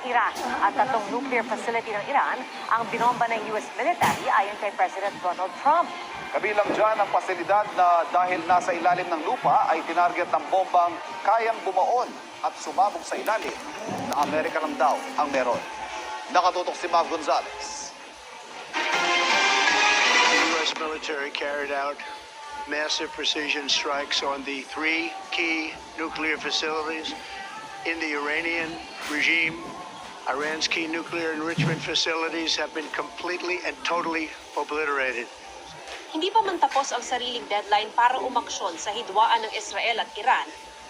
Iran. At tatlong nuclear facility ng Iran ang binomba ng US military ayon kay President Donald Trump. Kabilang dyan ang pasilidad na dahil nasa ilalim ng lupa ay tinarget ng bombang kayang bumaon at sumabog sa ilalim na Amerika lang daw ang meron. Nakatutok si Mav Gonzalez. The U.S. military carried out massive precision strikes on the three key nuclear facilities in the Iranian regime. Iran's key nuclear enrichment facilities have been completely and totally obliterated. Hindi pa man tapos ang sariling deadline para umaksyon sa hidwaan ng Israel at Iran,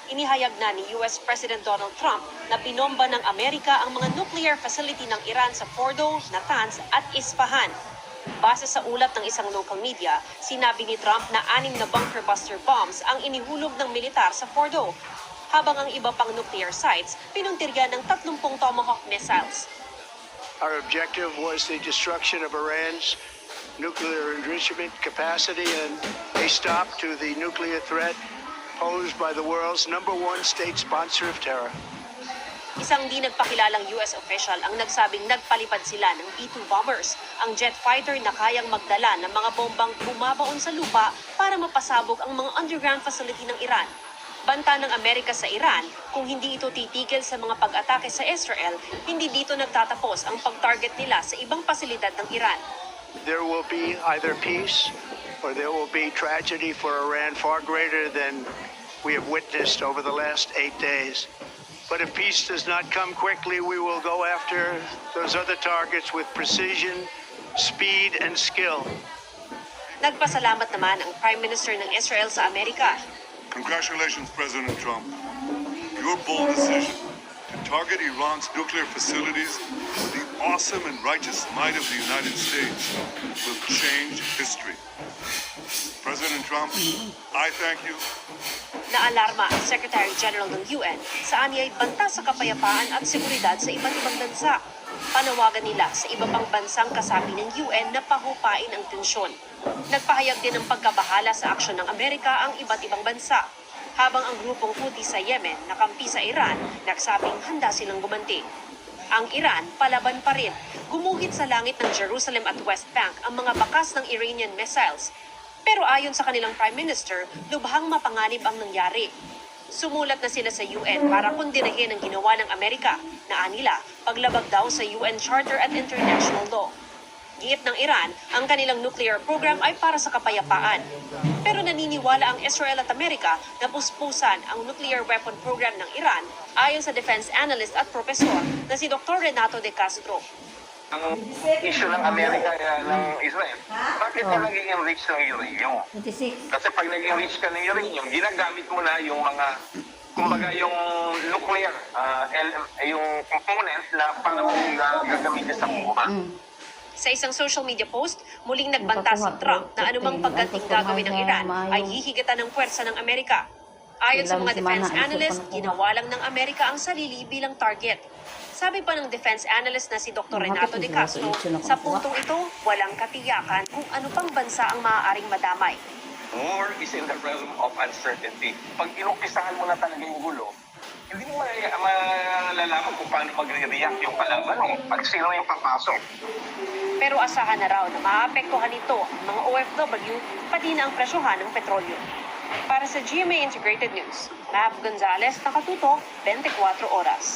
inihayag na ni US President Donald Trump na binomba ng Amerika ang mga nuclear facility ng Iran sa Fordo, Natanz at Isfahan. Base sa ulat ng isang local media, sinabi ni Trump na 6 na bunker buster bombs ang inihulog ng militar sa Fordo, habang ang iba pang nuclear sites pinuntirya ng 30 Tomahawk missiles. Our objective was the destruction of Iran's nuclear enrichment capacity and a stop to the nuclear threat posed by the world's #1 state sponsor of terror. Isang di nagpakilalang US official ang nagsabing nagpalipad sila ng B-2 bombers, ang jet fighter na kayang magdala ng mga bombang bumabaon sa lupa para mapasabog ang mga underground facility ng Iran. Banta ng Amerika sa Iran, kung hindi ito titigil sa mga pag-atake sa Israel, hindi dito nagtatapos ang pag-target nila sa ibang pasilidad ng Iran. There will be either peace or there will be tragedy for Iran far greater than we have witnessed over the last 8 days. But if peace does not come quickly, we will go after those other targets with precision, speed, and skill. Nagpasalamat naman ang Prime Minister ng Israel sa Amerika. Congratulations, President Trump. Your bold decision to target Iran's nuclear facilities with the awesome and righteous might of the United States will change history. President Trump, I thank you. Naalarma ang Secretary General ng UN sa anyay banta sa kapayapaan at seguridad sa iba't ibang bansa. Panawagan nila sa iba pang bansang kasapi ng UN na pahupain ang tensyon. Nagpahayag din ng pagkabahala sa aksyon ng Amerika ang iba't ibang bansa. Habang ang grupong Houthi sa Yemen na kampi sa Iran, nagsabing handa silang gumanti. Ang Iran palaban pa rin. Gumuhit sa langit ng Jerusalem at West Bank ang mga bakas ng Iranian missiles. Pero ayon sa kanilang Prime Minister, lubhang mapanganib ang nangyari. Sumulat na sila sa UN para kondinahin ang ginawa ng Amerika na anila paglabag daw sa UN Charter at International Law. Giit ng Iran, ang kanilang nuclear program ay para sa kapayapaan. Pero naniniwala ang Israel at Amerika na puspusan ang nuclear weapon program ng Iran ayon sa defense analyst at profesor na si Dr. Renato de Castro. Ang issue ng Amerika ng Israel, bakit ka naging enrich ng uranium? 26. Kasi pag naging enrich ka ng uranium, ginagamit mo na yung mga, kumbaga yung nuclear, yung component na paano gagamitin sa bomba. Sa isang social media post, muling nagbanta si Trump na anumang pagganting gagawin ng Iran ay hihigatan ng puwersa ng Amerika. Ayon sa mga defense analyst, ginawa lang ng Amerika ang sarili bilang target. Sabi pa ng defense analyst na si Dr. Renato de Castro, sa puntong ito, walang katiyakan kung ano pang bansa ang maaaring madamay. War is in the realm of uncertainty. Pag inumpisahan mo na talaga yung gulo, hindi mo malalaman kung paano magre-react yung kalaban pag sino yung papasok. Pero asahan na raw na maapektuhan nito ang mga OFW, pati na ang presyohan ng petrolyo. Para sa GMA Integrated News, Mav Gonzalez, nakatutok, 24 oras.